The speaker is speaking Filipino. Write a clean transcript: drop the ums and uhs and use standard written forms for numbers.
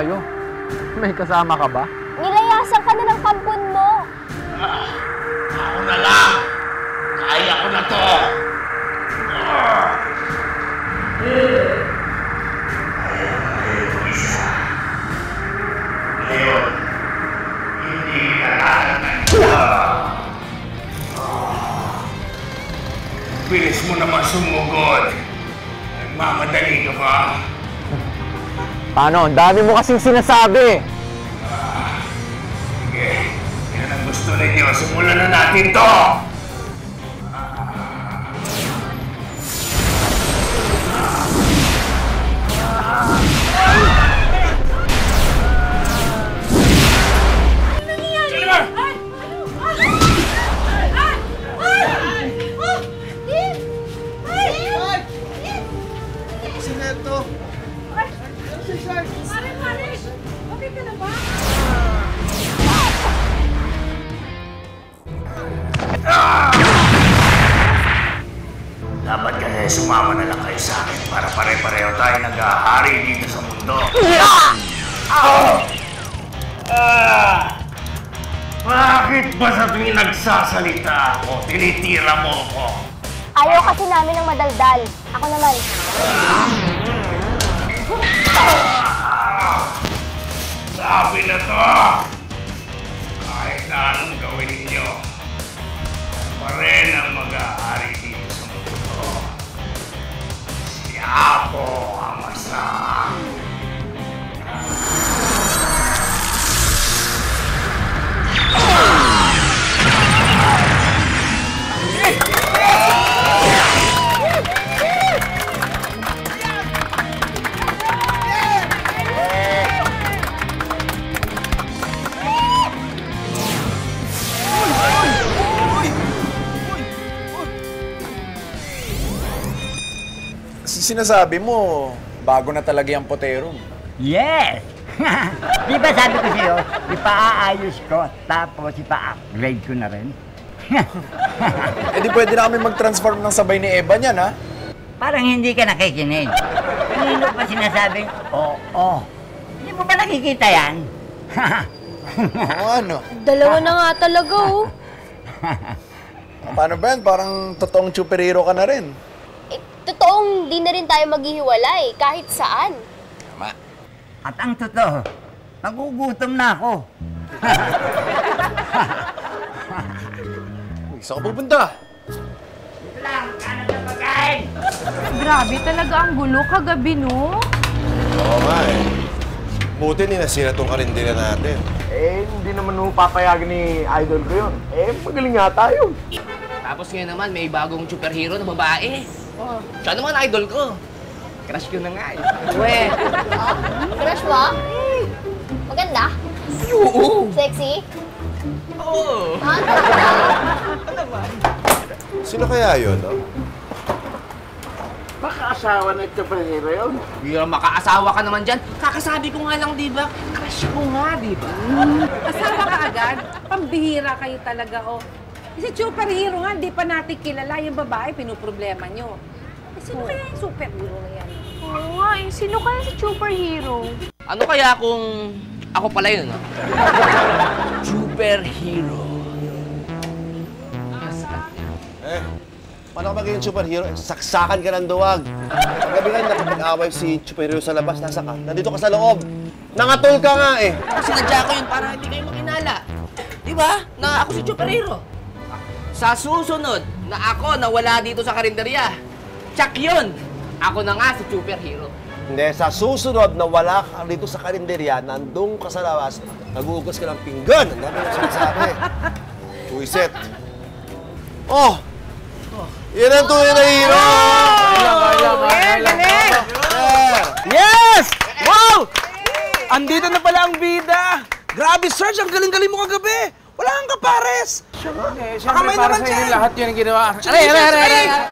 kayo? May kasama ka ba? Nilayasan ka na ng kampon mo. Ako na lang! Kaya ko na to! Ngayon, hindi ka bilis mo naman sumugod. Nagmamadali ka ba? Paano? Ang dami mo kasing sinasabi! Sige, yan ang gusto ninyo. Simulan na natin to! Dapat kasi sumama na lang kayo sa akin para pare-pareho tayo nag-ahari dito sa mundo. Bakit ba sa tuwing nagsasalita ako, tinitira mo ako? Ayaw kasi namin ng madaldal. Ako naman. Sabi na to! Kahit na anong gawin ninyo, pa rin ang mag-aari dito sa mundo. Si Apo Amasa. Sinasabi mo, bago na talaga yung potero. Yes! Di ba sabi ko sa'yo, ipa-aayos ko, tapos ipa-upgrade ko na rin? Eh di pwede na kami mag-transform ng sabay ni Eva niyan, ha? Parang hindi ka nakikinig. Kanino pa sinasabing, oo. Hindi mo ba nakikita yan? Oo, ano? Dalawa na nga talaga, oh. Paano ba yan? Parang totoong superhero ka na rin. Totoong di na rin tayo maghihiwalay kahit saan. Tama. At ang totoo, nagugutom na ako. Saan ka pupunta? Dito lang, kanan na pagkain! Grabe talaga ang gulo kagabi, no? Oo nga eh. Buti ninasira tong karindira natin. Eh, hindi naman mo papayagan ni idol ko yun. Eh, magaling nga tayo. Tapos ngayon naman, may bagong superhero na babae. Oh, siya naman idol ko. Crush ko na nga eh. We. Crush mo? Maganda? Oo! Sexy? Oo! Sino kaya yun, no? Baka-asawa na superhero yun. Hindi na makaasawa ka naman dyan. Kakasabi ko nga lang, di ba? Crush ko nga, di ba? Asawa ka agad? Pambihira kayo talaga, oh. Kasi superhero nga, hindi pa natin kilala yung babae, pinuproblema nyo. Eh, sino kaya yung superhero na yan? Oo nga eh. Sino kaya si superhero? Ano kaya kung ako pala yun, no? Superhero. Eh, paano ka magiging superhero? Saksakan ka ng duwag. Paggabi nga, nakapag-away si superhero sa labas, nasa ka. Nandito ka sa loob. Nangatol ka nga eh. Sinadya ko yun para hindi kayo makinala. Di ba? Na ako si superhero. Sa susunod na ako nawala dito sa karinderya, tsak yun! Ako na nga si superhero. Hindi, sa susunod na wala ka dito sa karinderya, nandun ka sa labas, nag-uugas ka ng pinggan. Ang dami yung sinasabi. Tuiset. Oh! Yan ang tunay na hero! Yes! Wow! Andito na pala ang bida! Grabe, Serge! Ang galing-galing mo kagabi! Wala kang kapares! Siyempre, para sa inyo lahat yun ang ginawa. Aray!